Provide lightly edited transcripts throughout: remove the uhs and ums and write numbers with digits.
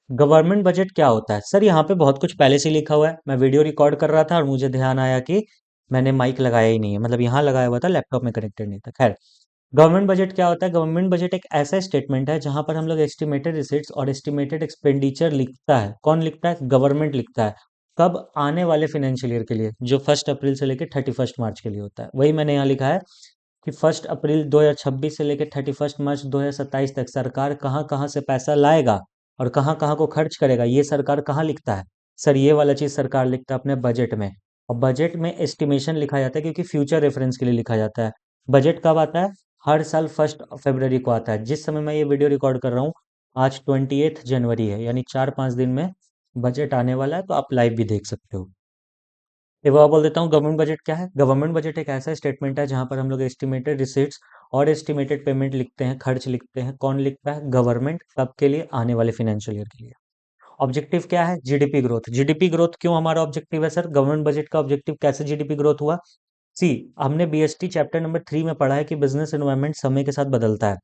Government budget क्या होता है सर? यहाँ पे बहुत कुछ पहले से लिखा हुआ है। मैं वीडियो रिकॉर्ड कर रहा था और मुझे ध्यान आया कि मैंने माइक लगाया ही नहीं है, मतलब यहाँ लगाया हुआ था, लैपटॉप में कनेक्टेड नहीं था। खैर, गवर्नमेंट बजट क्या होता है? गवर्नमेंट बजट एक ऐसा स्टेटमेंट है जहां पर हम लोग एस्टिमेटेड रिसीट्स और एस्टिमेटेड एक्सपेंडिचर लिखता है। कौन लिखता है? गवर्नमेंट लिखता है। कब? आने वाले फाइनेंशियल ईयर के लिए, जो 1 अप्रैल से लेकर 31 मार्च के लिए होता है। वही मैंने यहाँ लिखा है कि 1 अप्रैल 2026 से लेकर 31 मार्च 2027 तक सरकार कहाँ कहाँ से पैसा लाएगा और कहाँ कहाँ को खर्च करेगा, ये सरकार कहाँ लिखता है? सर, ये वाला चीज सरकार लिखता है अपने बजट में। और बजट में एस्टिमेशन लिखा जाता है क्योंकि फ्यूचर रेफरेंस के लिए लिखा जाता है। बजट कब आता है? हर साल 1 फरवरी को आता है। जिस समय मैं ये वीडियो रिकॉर्ड कर रहा हूँ, आज 28 जनवरी है, यानी 4-5 दिन में बजट आने वाला है, तो आप लाइव भी देख सकते हो। एक बार बोल देता हूँ, गवर्नमेंट बजट क्या है? गवर्नमेंट बजट एक ऐसा स्टेटमेंट है जहां पर हम लोग एस्टिमेटेड रिसीट्स और एस्टिमेटेड पेमेंट लिखते हैं, खर्च लिखते हैं। कौन लिखता है? गवर्नमेंट। कब के लिए? आने वाले फाइनेंशियल ईयर के लिए। ऑब्जेक्टिव क्या है? GDP growth. जीडीपी ग्रोथ क्यों हमारा ऑब्जेक्टिव है सर? गवर्नमेंट बजट का ऑब्जेक्टिव कैसे जीडीपी ग्रोथ हुआ? सी, हमने बीएसटी चैप्टर नंबर 3 में पढ़ा है कि बिजनेस एनवायरनमेंट समय के साथ बदलता है।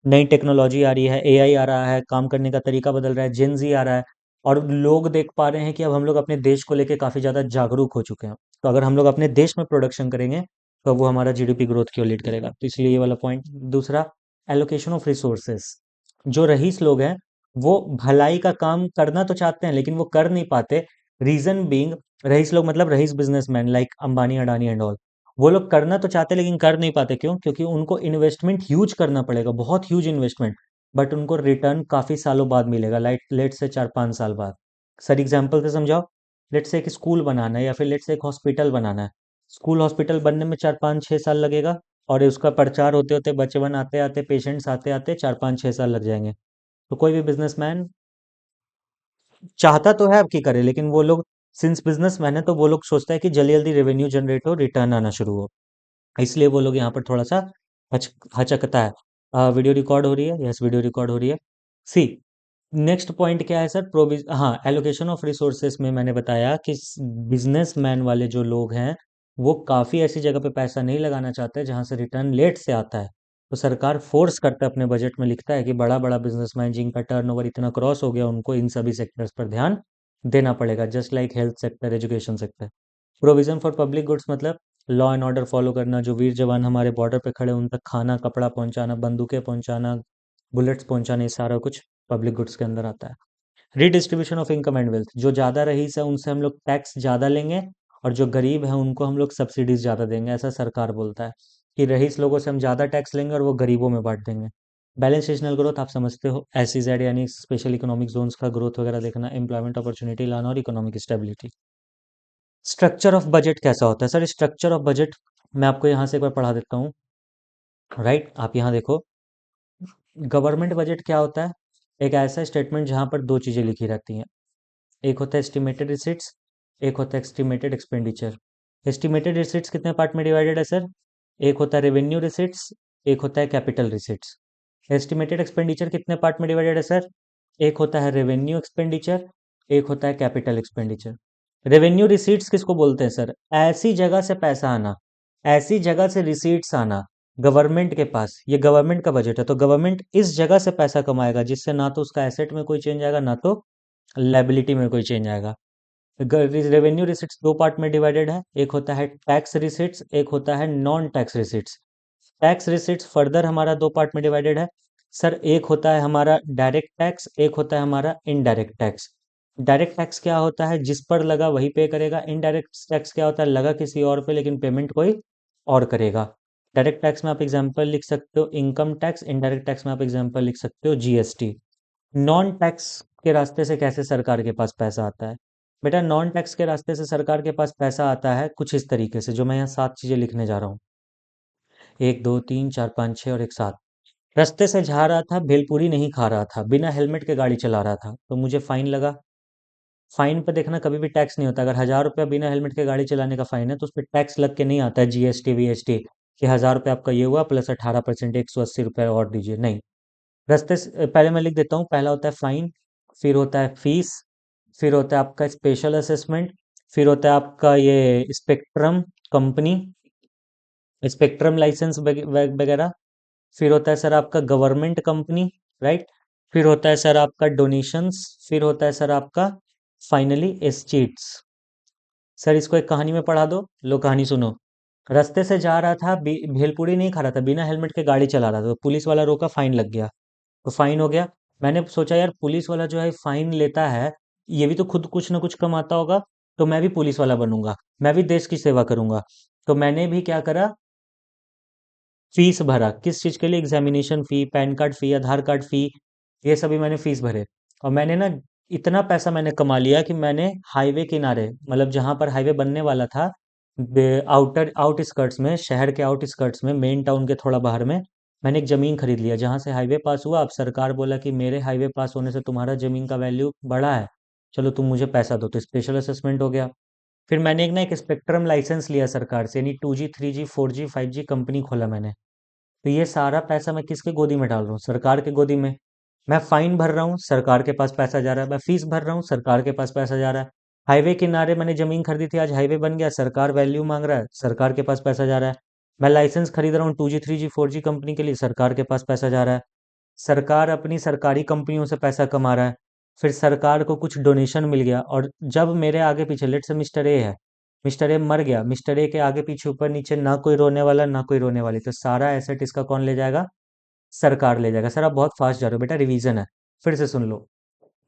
नई टेक्नोलॉजी आ रही है, एआई आ रहा है, काम करने का तरीका बदल रहा है, जेन जी आ रहा है, और लोग देख पा रहे हैं कि अब हम लोग अपने देश को लेके काफी ज्यादा जागरूक हो चुके हैं। तो अगर हम लोग अपने देश में प्रोडक्शन करेंगे तो वो हमारा जीडीपी ग्रोथ की ओर लीड करेगा। तो इसलिए ये वाला पॉइंट। दूसरा, एलोकेशन ऑफ रिसोर्सेस। जो रईस लोग हैं, वो भलाई का काम करना तो चाहते हैं लेकिन वो कर नहीं पाते। रीजन बीइंग, रईस लोग मतलब रईस businessman like Ambani, Adani and all. वो लोग करना तो चाहते लेकिन कर नहीं पाते। क्यों? क्योंकि उनको इन्वेस्टमेंट ह्यूज करना पड़ेगा, बहुत ह्यूज इन्वेस्टमेंट। बट उनको रिटर्न काफी सालों बाद मिलेगा, लाइक लेट से 4-5 साल बाद। सर, एग्जाम्पल से समझाओ। लेट से एक स्कूल बनाना है या फिर लेट से एक हॉस्पिटल बनाना है। स्कूल हॉस्पिटल बनने में 4-5-6 साल लगेगा, और उसका प्रचार होते होते, बच्चे बन आते आते, पेशेंट्स आते आते 4-5-6 साल लग जाएंगे। तो कोई भी बिजनेसमैन चाहता तो है अब की करे, लेकिन वो लोग, सिंस बिजनेसमैन है तो वो लोग सोचता है कि जल्दी जल्दी रेवेन्यू जनरेट हो, रिटर्न आना शुरू हो। इसलिए वो लोग यहाँ पर थोड़ा सा हचकता है। वीडियो रिकॉर्ड हो रही है? यस, वीडियो रिकॉर्ड हो रही है। सी, नेक्स्ट पॉइंट क्या है सर? प्रोविज हाँ, एलोकेशन ऑफ रिसोर्सेस में मैंने बताया कि बिजनेसमैन वाले जो लोग हैं, वो काफ़ी ऐसी जगह पे पैसा नहीं लगाना चाहते जहाँ से रिटर्न लेट से आता है। तो सरकार फोर्स करता है, अपने बजट में लिखता है कि बड़ा बड़ा बिजनेसमैन जिनका टर्नओवर इतना क्रॉस हो गया, उनको इन सभी सेक्टर्स पर ध्यान देना पड़ेगा, just like health sector, education sector. Provision for public goods मतलब लॉ एंड ऑर्डर फॉलो करना, जो वीर जवान हमारे बॉर्डर पे खड़े हैं, उन तक खाना कपड़ा पहुंचाना, बंदूकें पहुंचाना, बुलेट्स पहुंचाना, ये सारा कुछ पब्लिक गुड्स के अंदर आता है। Redistribution of income and wealth, जो ज़्यादा रईस है उनसे हम लोग टैक्स ज़्यादा लेंगे, और जो गरीब है उनको हम लोग सब्सिडीज ज़्यादा देंगे, ऐसा सरकार बोलता है कि रईस लोगों से हम ज़्यादा टैक्स लेंगे और वो गरीबों में बांट देंगे। बैलेंस रीजनल ग्रोथ आप समझते हो, एसईजेड यानी स्पेशल इकोनॉमिक जोन्स का ग्रोथ वगैरह देखना, एम्प्लॉयमेंट अपॉर्चुनिटी लाना और economic stability. Structure of budget कैसा होता है सर? स्ट्रक्चर ऑफ बजट मैं आपको यहाँ से एक बार पढ़ा देता हूँ। राइट, आप यहाँ देखो। गवर्नमेंट बजट क्या होता है? एक ऐसा स्टेटमेंट जहाँ पर दो चीज़ें लिखी रहती हैं। एक होता है एस्टिमेटेड रिसिट्स, एक होता है एस्टिमेटेड एक्सपेंडिचर। एस्टिमेटेड रिसिट्स कितने पार्ट में डिवाइडेड है सर? एक होता है रेवेन्यू रिसिट्स, एक होता है कैपिटल रिसिट्स। एस्टिमेटेड एक्सपेंडिचर कितने पार्ट में डिवाइडेड है सर? एक होता है रेवेन्यू एक्सपेंडिचर, एक होता है कैपिटल एक्सपेंडिचर। रेवेन्यू रिसीट्स किसको बोलते हैं सर? ऐसी जगह से पैसा आना, ऐसी जगह से रिसीट्स आना गवर्नमेंट के पास। ये गवर्नमेंट का बजट है, तो गवर्नमेंट इस जगह से पैसा कमाएगा जिससे ना तो उसका एसेट में कोई चेंज आएगा, ना तो लाइबिलिटी में कोई चेंज आएगा। रेवेन्यू रिसिट्स दो पार्ट में डिवाइडेड है, एक होता है टैक्स रिसिट्स, एक होता है non tax receipts. Tax receipts further हमारा दो पार्ट में डिवाइडेड है। सर, एक होता है हमारा डायरेक्ट टैक्स, एक होता है हमारा इनडायरेक्ट टैक्स। डायरेक्ट टैक्स क्या होता है? जिस पर लगा वही पे करेगा। इनडायरेक्ट टैक्स क्या होता है? लगा किसी और पे लेकिन पेमेंट कोई और करेगा। डायरेक्ट टैक्स में आप एग्जांपल लिख सकते हो इनकम टैक्स, इनडायरेक्ट टैक्स में आप एग्जांपल लिख सकते हो जीएसटी। नॉन टैक्स के रास्ते से कैसे सरकार के पास पैसा आता है? बेटा, नॉन टैक्स के रास्ते से सरकार के पास पैसा आता है कुछ इस तरीके से, जो मैं यहाँ 7 चीजें लिखने जा रहा हूँ। 1 2 3 4 5 6 और एक 7। रास्ते से जा रहा था, भेलपूरी नहीं खा रहा था, बिना हेलमेट के गाड़ी चला रहा था, तो मुझे फाइन लगा। फाइन पे देखना कभी भी टैक्स नहीं होता। अगर 1,000 रुपया बिना हेलमेट के गाड़ी चलाने का फाइन है तो उस पर टैक्स लग के नहीं आता है, जीएसटी वीएसटी, कि 1,000 रुपया आपका ये हुआ प्लस 18%, 180 रुपये और दीजिए, नहीं। रास्ते से पहले मैं लिख देता हूँ। पहला होता है फाइन, फिर होता है फीस, फिर होता है आपका स्पेशल असेसमेंट, फिर होता है आपका ये स्पेक्ट्रम कंपनी, स्पेक्ट्रम लाइसेंस वगैरह। फिर होता है सर आपका गवर्नमेंट कंपनी, राइट। फिर होता है सर आपका डोनेशंस, फिर होता है सर आपका फाइनली एस्चीट्स। सर इसको एक कहानी में पढ़ा दो, लो कहानी सुनो। रास्ते से जा रहा था, भेलपूरी नहीं खा रहा था, बिना हेलमेट के गाड़ी चला रहा था, तो पुलिस वाला रोका, फाइन लग गया। तो फाइन हो गया। मैंने सोचा यार पुलिस वाला जो है फाइन लेता है, ये भी तो खुद कुछ ना कुछ कमाता होगा, तो मैं भी पुलिस वाला बनूंगा, मैं भी देश की सेवा करूंगा। तो मैंने भी क्या करा, फीस भरा। किस चीज़ के लिए? एग्जामिनेशन फ़ी, पैन कार्ड फ़ी, आधार कार्ड फ़ी, ये सभी मैंने फ़ीस भरे। और मैंने ना इतना पैसा मैंने कमा लिया कि मैंने हाईवे किनारे, मतलब जहाँ पर हाईवे बनने वाला था, आउटर आउटस्कर्ट्स में, शहर के आउटस्कर्ट्स में, मेन टाउन के थोड़ा बाहर में, मैंने एक ज़मीन खरीद लिया जहाँ से हाईवे पास हुआ। अब सरकार बोला कि मेरे हाईवे पास होने से तुम्हारा ज़मीन का वैल्यू बढ़ा है, चलो तुम मुझे पैसा दो, तो स्पेशल असेसमेंट हो गया। फिर मैंने एक ना एक स्पेक्ट्रम लाइसेंस लिया सरकार से, यानी 2G 3G 4G 5G company खोला मैंने। तो ये सारा पैसा मैं किसके गोदी में डाल रहा हूँ? सरकार के गोदी में। मैं फाइन भर रहा हूँ, सरकार के पास पैसा जा रहा है। मैं फीस भर रहा हूँ, सरकार के पास पैसा जा रहा है। हाईवे किनारे मैंने जमीन खरीदी थी, आज हाईवे बन गया, सरकार वैल्यू मांग रहा है, सरकार के पास पैसा जा रहा है। मैं लाइसेंस खरीद रहा हूँ 2G 3G 4G कंपनी के लिए, सरकार के पास पैसा जा रहा है। सरकार अपनी सरकारी कंपनियों से पैसा कमा रहा है। फिर सरकार को कुछ डोनेशन मिल गया, और जब मेरे आगे पीछे, लेट से मिस्टर ए है, मिस्टर ए मर गया, मिस्टर ए के आगे पीछे ऊपर नीचे ना कोई रोने वाला ना कोई रोने वाली, तो सारा एसेट इसका कौन ले जाएगा? सरकार ले जाएगा। सर आप बहुत फास्ट जा रहे हो बेटा, रिवीजन है, फिर से सुन लो।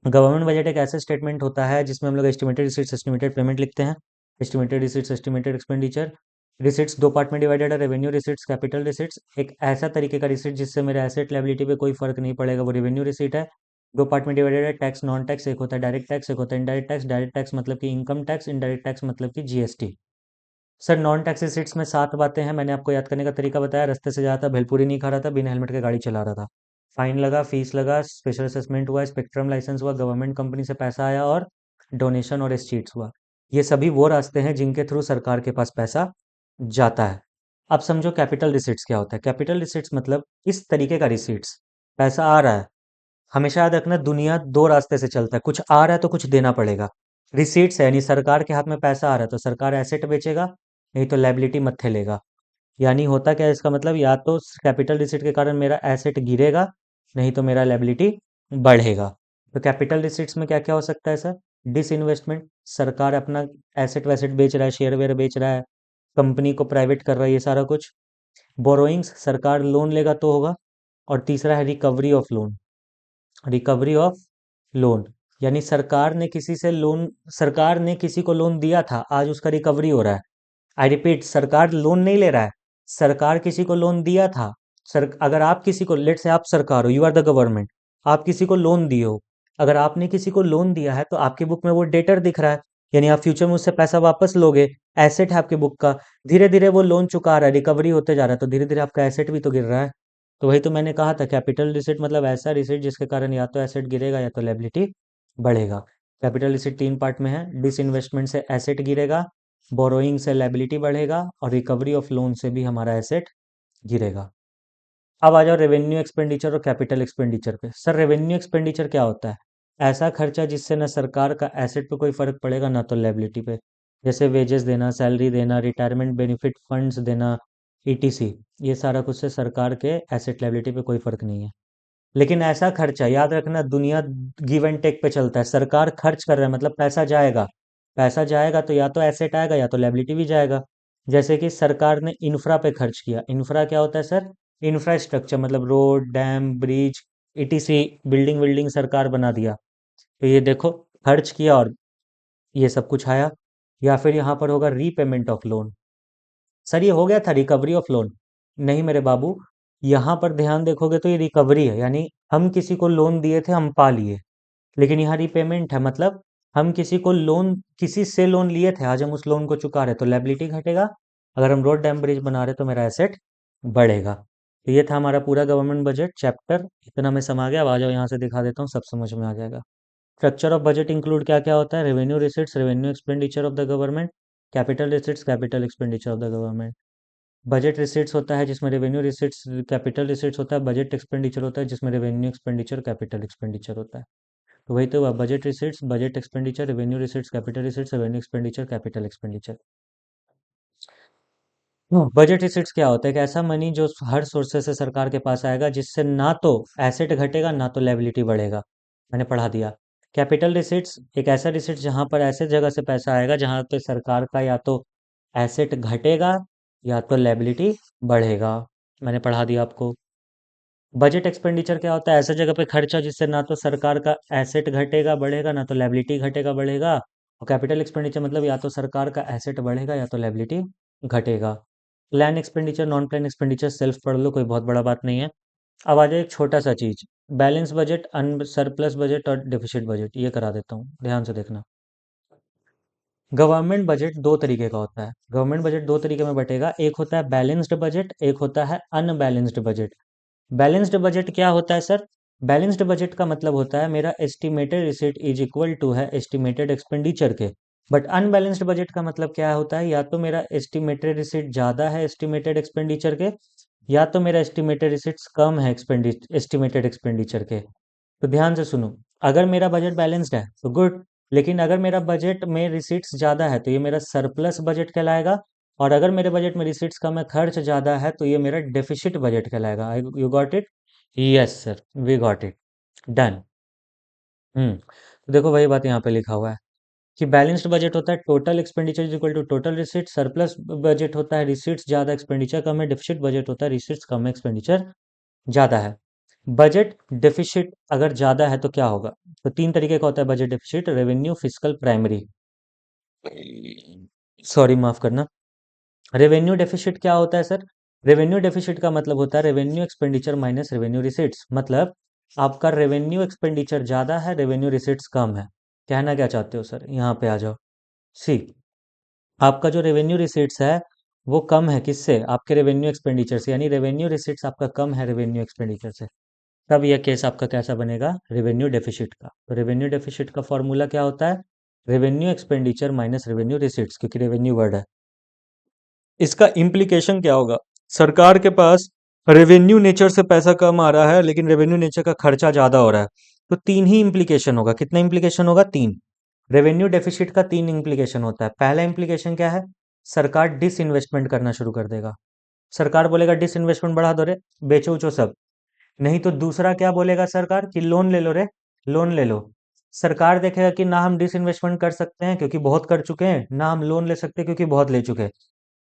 गवर्नमेंट बजट एक ऐसा स्टेटमेंट होता है जिसमें हम लोग एस्टिमेटेड रिसीट्स, एस्टिमेटेड पेमेंट लिखते हैं। Estimated receipts, estimated expenditure. Receipts दो पार्ट में डिवाइडेड है, रेवेन्यू रिसीट्स, कैपिटल रिसीट्स। एक ऐसा तरीके का रिसीट जिससे मेरे एसेट लायबिलिटी पे कोई फर्क नहीं पड़ेगा, वो रेवेन्यू रिसीट है। दो पार्ट में डिवाइडेड है, टैक्स नॉन टैक्स, एक होता है डायरेक्ट टैक्स, एक होता है इनडायरेक्ट टैक्स। डायरेक्ट टैक्स मतलब कि इनकम टैक्स, इनडायरेक्ट टैक्स मतलब कि GST. Sir non tax receipts में 7 बातें हैं, मैंने आपको याद करने का तरीका बताया। रास्ते से जा रहा था, भेलपूरी नहीं खा रहा था, बिना हेलमेट के गाड़ी चला रहा था, फाइन लगा, फीस लगा, स्पेशल असेसमेंट हुआ, स्पेक्ट्रम लाइसेंस हुआ, गवर्नमेंट कंपनी से पैसा आया, और डोनेशन और एस्चीट्स हुआ। ये सभी वो रास्ते हैं जिनके थ्रू सरकार के पास पैसा जाता है। अब समझो कैपिटल रिसीट्स क्या होता है। कैपिटल रिसीट्स मतलब इस तरीके का रिसीट्स, पैसा आ रहा है। हमेशा याद रखना, दुनिया दो रास्ते से चलता है, कुछ आ रहा है तो कुछ देना पड़ेगा। रिसीट्स है, यानी सरकार के हाथ में पैसा आ रहा है तो सरकार एसेट बेचेगा, नहीं तो लायबिलिटी मत्थे लेगा। यानी होता क्या है इसका मतलब, या तो कैपिटल रिसीट के कारण मेरा एसेट गिरेगा, नहीं तो मेरा लायबिलिटी बढ़ेगा। तो कैपिटल रिसीट्स में क्या क्या हो सकता है सर? डिसइन्वेस्टमेंट, सरकार अपना एसेट वैसेट बेच रहा है, शेयर वेयर बेच रहा है, कंपनी को प्राइवेट कर रहा है, ये सारा कुछ। बोरोइंग्स, सरकार लोन लेगा तो होगा। और तीसरा है recovery of loan. Recovery of loan, यानी सरकार ने किसी से लोन, सरकार ने किसी को लोन दिया था, आज उसका रिकवरी हो रहा है। आई रिपीट, सरकार लोन नहीं ले रहा है, सरकार किसी को लोन दिया था। सर अगर आप किसी को, लेट से आप सरकार हो, यू आर द गवर्नमेंट, आप किसी को लोन दिए हो। अगर आपने किसी को लोन दिया है तो आपकी बुक में वो डेटर दिख रहा है, यानी आप फ्यूचर में उससे पैसा वापस लोगे, एसेट है आपकी बुक का। धीरे धीरे वो लोन चुका रहा है, रिकवरी होते जा रहा है, तो धीरे धीरे आपका एसेट भी तो गिर रहा है। तो वही तो मैंने कहा था, कैपिटल रिसीट मतलब ऐसा रिसीट जिसके कारण या तो एसेट गिरेगा या तो लायबिलिटी बढ़ेगा। कैपिटल रिसीट 3 पार्ट में है, डिसइन्वेस्टमेंट से एसेट गिरेगा, बोरोइंग से लायबिलिटी बढ़ेगा, और रिकवरी ऑफ लोन से भी हमारा एसेट गिरेगा। अब आ जाओ रेवेन्यू एक्सपेंडिचर और कैपिटल एक्सपेंडिचर पे। सर रेवेन्यू एक्सपेंडिचर क्या होता है? ऐसा खर्चा जिससे ना सरकार का एसेट पे कोई फर्क पड़ेगा ना तो लायबिलिटी पे। जैसे वेजेस देना, सैलरी देना, रिटायरमेंट बेनिफिट फंड्स देना, ईटीसी, ये सारा कुछ से सरकार के एसेट लायबिलिटी पे कोई फर्क नहीं है। लेकिन ऐसा खर्चा, याद रखना, दुनिया गिव एंड टेक पे चलता है। सरकार खर्च कर रहा है मतलब पैसा जाएगा, पैसा जाएगा तो या तो एसेट आएगा या तो लायबिलिटी भी जाएगा। जैसे कि सरकार ने इंफ्रा पे खर्च किया। इंफ्रा क्या होता है सर? इंफ्रास्ट्रक्चर मतलब road, dam, bridge, etc, building विल्डिंग सरकार बना दिया, तो ये देखो खर्च किया और ये सब कुछ आया। या फिर यहाँ पर होगा रीपेमेंट ऑफ लोन। सर ये हो गया था रिकवरी ऑफ लोन। नहीं मेरे बाबू, यहाँ पर ध्यान देखोगे तो ये रिकवरी है, यानी हम किसी को लोन दिए थे, हम पा लिए। लेकिन यहाँ रीपेमेंट है, मतलब हम किसी को लोन, किसी से लोन लिए थे, आज हम उस लोन को चुका रहे, तो लायबिलिटी घटेगा। अगर हम रोड डैम ब्रिज बना रहे तो मेरा एसेट बढ़ेगा। तो ये था हमारा पूरा गवर्नमेंट बजट चैप्टर, इतना में समा गया। अब आ जाओ यहाँ से दिखा देता हूँ, सब समझ में आ जाएगा। स्ट्रक्चर ऑफ बजट इंक्लूड क्या क्या होता है? Revenue receipts, revenue expenditure of the government. Capital receipts, capital expenditure of the government. Budget receipts होता है जिसमें रेवेन्यू रिसिट्स, कैपिटल रिसिट्स होता है। बजट एक्सपेंडिचर होता है जिसमें रेवेन्यू एक्सपेंडिचर, कैपिटल एक्सपेंडिचर होता है। तो वही तो हुआ, budget receipts, budget expenditure, revenue receipts, capital receipts, revenue expenditure, capital expenditure. Budget receipts क्या होता है? एक ऐसा मनी जो हर सोर्सेस से सरकार के पास आएगा, जिससे ना तो एसेट घटेगा ना तो लायबिलिटी बढ़ेगा। मैंने पढ़ा दिया। कैपिटल रिसिट्स एक ऐसा रिसिट्स जहां पर ऐसे जगह से पैसा आएगा जहां पे सरकार का या तो एसेट घटेगा या तो लायबिलिटी बढ़ेगा। मैंने पढ़ा दिया आपको। बजट एक्सपेंडिचर क्या होता है? ऐसे जगह पे खर्चा जिससे ना तो सरकार का एसेट घटेगा बढ़ेगा ना तो लायबिलिटी घटेगा बढ़ेगा। और कैपिटल एक्सपेंडिचर मतलब या तो सरकार का एसेट बढ़ेगा या तो लायबिलिटी घटेगा। Plan expenditure, non plan expenditure self पढ़ लो, कोई बहुत बड़ा बात नहीं है। अब आ जाए एक छोटा सा चीज, बैलेंस बजट, अन सरप्लस बजट और डेफिसिट बजट, ये करा देता हूँ, ध्यान से देखना। गवर्नमेंट बजट दो तरीके का होता है। गवर्नमेंट बजट दो तरीके में बटेगा, एक होता है बैलेंस्ड बजट, एक होता है अनबैलेंस्ड बजट। बैलेंस्ड बजट क्या होता है सर? बैलेंस्ड बजट का मतलब होता है मेरा estimated receipt is equal to है एस्टिमेटेड एक्सपेंडिचर के। बट अनबैलेंस्ड बजट का मतलब क्या होता है? या तो मेरा एस्टिमेटेड रिसीट ज़्यादा है एस्टिमेटेड एक्सपेंडिचर के, या तो मेरा एस्टिमेटेड रिसीट्स कम है एस्टिमेटेड एक्सपेंडिचर के। तो ध्यान से सुनो, अगर मेरा बजट बैलेंस्ड है तो गुड, लेकिन अगर मेरा बजट में रिसीट्स ज़्यादा है तो ये मेरा सरप्लस बजट कहलाएगा। और अगर मेरे बजट में रिसीट्स कम है, खर्च ज़्यादा है, तो ये मेरा डेफिसिट बजट कहलाएगा। You got it? Yes sir, we got it. Done. तो देखो वही बात यहाँ पे लिखा हुआ है कि बैलेंस्ड बजट होता है total expenditure is equal to total receipt, surplus budget होता है रिसीट्स ज़्यादा एक्सपेंडिचर कम है, डेफिसिट बजट होता है रिसीट्स कम है एक्सपेंडिचर ज़्यादा है। बजट डेफिसिट अगर ज़्यादा है तो क्या होगा? तो तीन तरीके का होता है budget deficit, revenue, fiscal, primary. Sorry, माफ करना। रेवेन्यू डेफिसिट क्या होता है सर? रेवेन्यू डेफिसिट का मतलब होता है revenue expenditure minus revenue receipts. मतलब आपका रेवेन्यू एक्सपेंडिचर ज़्यादा है, रेवेन्यू रिसीट्स कम है। कहना क्या चाहते हो सर? यहाँ पे आ जाओ। सी, आपका जो रेवेन्यू रिसीट्स है वो कम है किससे? आपके रेवेन्यू एक्सपेंडिचर से, यानी रेवेन्यू रिसीट्स आपका कम है रेवेन्यू एक्सपेंडिचर से। तब यह केस आपका कैसा बनेगा? रेवेन्यू डेफिसिट का। तो रेवेन्यू डेफिसिट का फॉर्मूला क्या होता है? Revenue expenditure minus revenue receipts, क्योंकि रेवेन्यू वर्ड है। इसका इम्प्लीकेशन क्या होगा? सरकार के पास रेवेन्यू नेचर से पैसा कम आ रहा है लेकिन रेवेन्यू नेचर का खर्चा ज़्यादा हो रहा है। तो तीन ही इम्प्लीकेशन होगा। कितना इम्प्लीकेशन होगा? तीन। रेवेन्यू डेफिसिट का तीन इम्प्लीकेशन होता है। पहला इम्प्लीकेशन क्या है? सरकार डिस इन्वेस्टमेंट करना शुरू कर देगा। सरकार बोलेगा डिस इन्वेस्टमेंट बढ़ा दो रे, बेचो उचो सब। नहीं तो दूसरा क्या बोलेगा सरकार? कि लोन ले लो रे, लोन ले लो। सरकार देखेगा कि ना हम डिस इन्वेस्टमेंट कर सकते हैं क्योंकि बहुत कर चुके हैं, ना हम लोन ले सकते क्योंकि बहुत ले चुके हैं।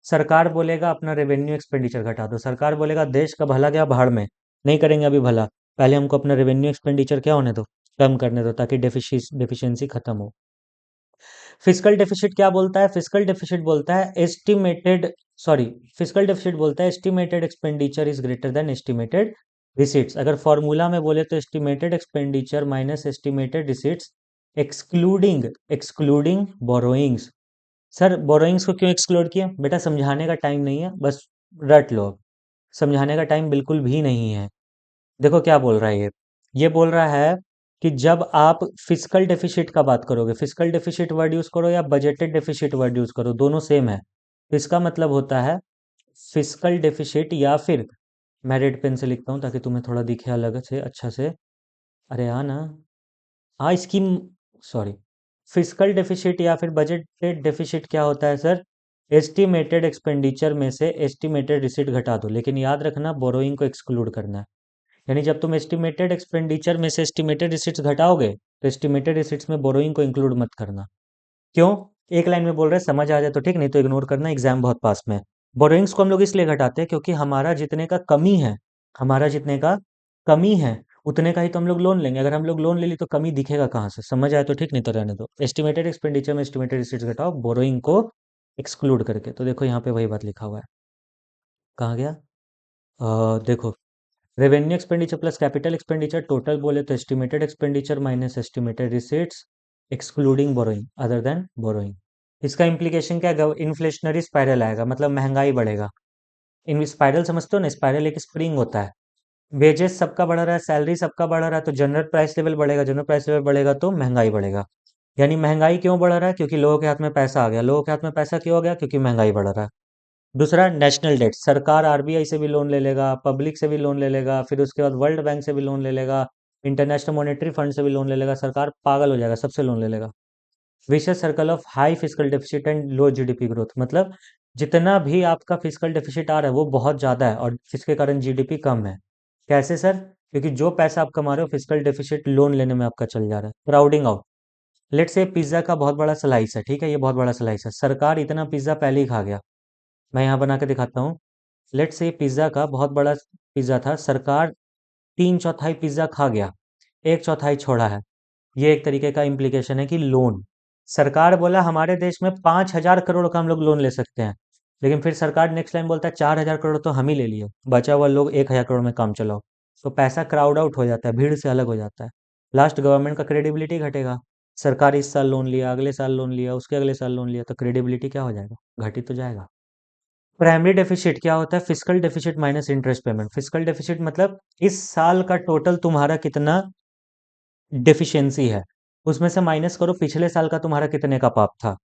सरकार बोलेगा अपना रेवेन्यू एक्सपेंडिचर घटा दो। सरकार बोलेगा देश का भला गया भाड़ में, नहीं करेंगे अभी भला, पहले हमको अपना रेवेन्यू एक्सपेंडिचर क्या होने दो, कम करने दो, ताकि डेफिशिएंसी खत्म हो। फिजिकल डेफिसिट क्या बोलता है? फिजिकल डेफिसिट बोलता है एस्टिमेटेड, सॉरी, फिजिकल डेफिसिट बोलता है estimated expenditure is greater than estimated receipts. अगर फॉर्मूला में बोले तो estimated expenditure minus estimated receipts excluding excluding borrowings. Sir borrowings को क्यों एक्सक्लूड किया? बेटा समझाने का टाइम नहीं है, बस रट लो। समझाने का टाइम बिल्कुल भी नहीं है। देखो क्या बोल रहा है ये बोल रहा है कि जब आप फिजिकल डेफिसिट का बात करोगे, फिजिकल डेफिसिट वर्ड यूज करो या बजटेड डेफिसिट वर्ड यूज करो, दोनों सेम है। तो इसका मतलब होता है फिजिकल डेफिसिट, या फिर मैं रेड पेन से लिखता हूँ ताकि तुम्हें थोड़ा दिखे अलग से, अच्छा से। अरे हाँ ना, हाँ इसकी, सॉरी, फिजिकल डेफिसिट या फिर बजटेड डेफिसिट क्या होता है सर? एस्टिमेटेड एक्सपेंडिचर में से एस्टिमेटेड रिसीट घटा दो, लेकिन याद रखना बोरोइंग को एक्सक्लूड करना है। यानी जब तुम एस्टिमेटेड एक्सपेंडिचर में से एस्टिमेटेड रिसीट्स घटाओगे तो एस्टिमेटेड रिसीट्स में बोरोइंग को इंक्लूड मत करना। क्यों? एक लाइन में बोल रहे हैं, समझ आ जाए तो ठीक, नहीं तो इग्नोर करना, एग्जाम बहुत पास में है। बोरोइंग्स को हम लोग इसलिए घटाते हैं क्योंकि हमारा जितने का कमी है, हमारा जितने का कमी है उतने का ही तो हम लोग लोन लेंगे। अगर हम लोग लोन ले ली तो कमी दिखेगा कहाँ से? समझ आए तो ठीक, नहीं तो रहने दो। एस्टिमेटेड एक्सपेंडिचर में एस्टिमेटेड रिसीट्स घटाओ बोरोइंग को एक्सक्लूड करके। तो देखो यहाँ पे वही बात लिखा हुआ है। कहाँ गया? देखो, revenue expenditure plus capital expenditure total बोले तो estimated expenditure minus estimated receipts excluding borrowing other than borrowing. इसका इम्प्लीकेशन क्या है? इन्फ्लेशनरी स्पाइरल आएगा, मतलब महंगाई बढ़ेगा। इन स्पाइरल समझते हो ना? स्पाइरल एक स्प्रिंग होता है। वेजेस सबका बढ़ रहा है, सैलरी सबका बढ़ रहा है, तो जनरल प्राइस लेवल बढ़ेगा, जनरल प्राइस लेवल बढ़ेगा तो महंगाई बढ़ेगा। यानी महंगाई क्यों बढ़ रहा है? क्योंकि लोगों के हाथ में पैसा आ गया। लोगों के हाथ में पैसा क्यों आ गया? क्योंकि महंगाई बढ़ रहा है। दूसरा, नेशनल डेट, सरकार आरबीआई से भी लोन ले लेगा, पब्लिक से भी लोन ले लेगा, फिर उसके बाद वर्ल्ड बैंक से भी लोन ले लेगा, इंटरनेशनल मॉनेटरी फंड से भी लोन ले लेगा। सरकार पागल हो जाएगा, सबसे लोन ले लेगा। Vicious circle of high fiscal deficit and low GDP growth, मतलब जितना भी आपका फिजिकल डेफिसिट आ रहा है वो बहुत ज़्यादा है और जिसके कारण जीडीपी कम है। कैसे सर? क्योंकि जो पैसा आप कमा रहे हो फिजिकल डेफिसिट लोन लेने में आपका चल जा रहा है। क्राउडिंग आउट, लेट से पिज्ज़ा का बहुत बड़ा स्लाइस है, ठीक है, ये बहुत बड़ा स्लाइस है, सरकार इतना पिज्ज़ा पहले ही खा गया। मैं यहाँ बना के दिखाता हूँ। लेट से पिज्ज़ा का बहुत बड़ा पिज्ज़ा था, सरकार 3/4 पिज्ज़ा खा गया, 1/4 छोड़ा है। ये एक तरीके का इम्प्लीकेशन है कि लोन, सरकार बोला हमारे देश में 5,000 करोड़ का हम लोग लोन ले सकते हैं, लेकिन फिर सरकार नेक्स्ट टाइम बोलता है 4,000 करोड़ तो हम ही ले लिए, बचा हुआ लोग 1,000 करोड़ में काम चलाओ। तो पैसा क्राउड आउट हो जाता है, भीड़ से अलग हो जाता है। लास्ट गवर्नमेंट का क्रेडिबिलिटी घटेगा। सरकार इस साल लोन लिया, अगले साल लोन लिया, उसके अगले साल लोन लिया, तो क्रेडिबिलिटी क्या हो जाएगा? घट ही तो जाएगा। प्राइमरी डेफिसिट क्या होता है? Physical deficit minus interest payment. Physical deficit मतलब इस साल का टोटल तुम्हारा कितना डेफिशिएंसी है, उसमें से माइनस करो पिछले साल का तुम्हारा कितने का पाप था।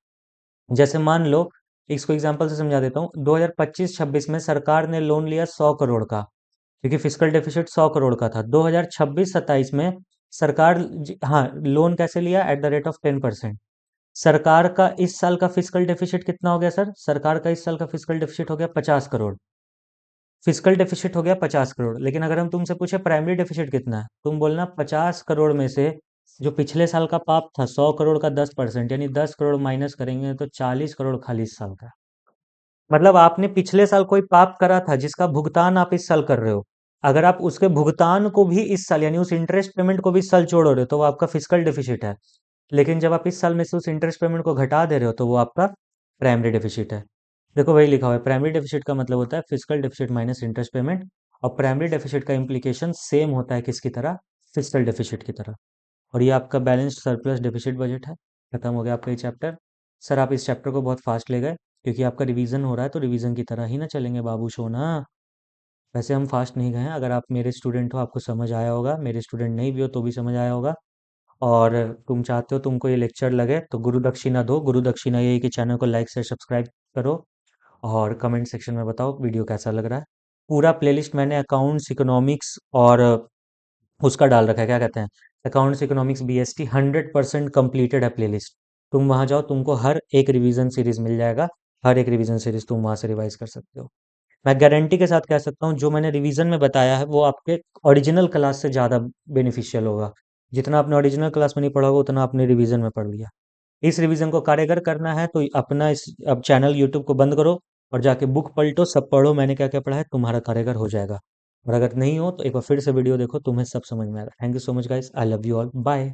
जैसे मान लो, इसको एग्जांपल से समझा देता हूँ, 2025-26 में सरकार ने लोन लिया 100 करोड़ का, क्योंकि फिजिकल डेफिसिट 100 करोड़ का था। 2026-27 में सरकार हाँ, लोन कैसे लिया? At the rate of 10%। सरकार का इस साल का फिजिकल डेफिसिट कितना हो गया सर? सरकार का इस साल का फिजिकल डेफिसिट हो गया 50 करोड़। फिजिकल डेफिसिट हो गया 50 करोड़, लेकिन अगर हम तुमसे पूछे प्राइमरी डेफिसिट कितना है, तुम बोलना 50 करोड़ में से जो पिछले साल का पाप था 100 करोड़ का 10%, यानी 10 करोड़ माइनस करेंगे तो 40 करोड़ खाली इस साल का है। मतलब आपने पिछले साल कोई पाप करा था जिसका भुगतान आप इस साल कर रहे हो, अगर आप उसके भुगतान को भी इस साल यानी उस इंटरेस्ट पेमेंट को भी इस साल छोड़ रहे हो तो वो आपका फिजिकल डेफिसिट है। लेकिन जब आप इस साल में से उस इंटरेस्ट पेमेंट को घटा दे रहे हो तो वो आपका प्राइमरी डेफिसिट है। देखो वही लिखा हुआ है, प्राइमरी डेफिसिट का मतलब होता है physical deficit minus interest payment, और प्राइमरी डेफिसिट का इम्प्लीकेशन सेम होता है किसकी तरह? फिजिकल डेफिसिट की तरह। और ये आपका बैलेंस्ड सरप्लस डेफिसिट बजट है। खत्म हो गया आपका ये चैप्टर। सर आप इस चैप्टर को बहुत फास्ट ले गए, क्योंकि आपका रिवीजन हो रहा है तो रिवीजन की तरह ही ना चलेंगे बाबू सोना। वैसे हम फास्ट नहीं गए हैं, अगर आप मेरे स्टूडेंट हो आपको समझ आया होगा, मेरे स्टूडेंट नहीं भी हो तो भी समझ आया होगा। और तुम चाहते हो तुमको ये लेक्चर लगे तो गुरु दक्षिणा दो। गुरु दक्षिणा यही कि चैनल को लाइक से सब्सक्राइब करो और कमेंट सेक्शन में बताओ वीडियो कैसा लग रहा है। पूरा प्लेलिस्ट मैंने अकाउंट्स, इकोनॉमिक्स और उसका डाल रखा है, क्या कहते हैं, अकाउंट्स, इकोनॉमिक्स, बीएसटी 100% कंप्लीटेड है प्लेलिस्ट। तुम वहां जाओ, तुमको हर एक रिवीजन सीरीज मिल जाएगा, हर एक रिवीजन सीरीज तुम वहां से रिवाइज कर सकते हो। मैं गारंटी के साथ कह सकता हूँ जो मैंने रिवीजन में बताया है वो आपके ओरिजिनल क्लास से ज़्यादा बेनिफिशियल होगा। जितना आपने ओरिजिनल क्लास में नहीं पढ़ा होगा उतना आपने रिवीजन में पढ़ लिया। इस रिवीजन को कारगर करना है तो अपना इस अब चैनल यूट्यूब को बंद करो और जाके बुक पलटो, सब पढ़ो मैंने क्या क्या पढ़ा है, तुम्हारा कारगर हो जाएगा। और अगर नहीं हो तो एक बार फिर से वीडियो देखो, तुम्हें सब समझ में आएगा। Thank you so much guys, I love you all, bye.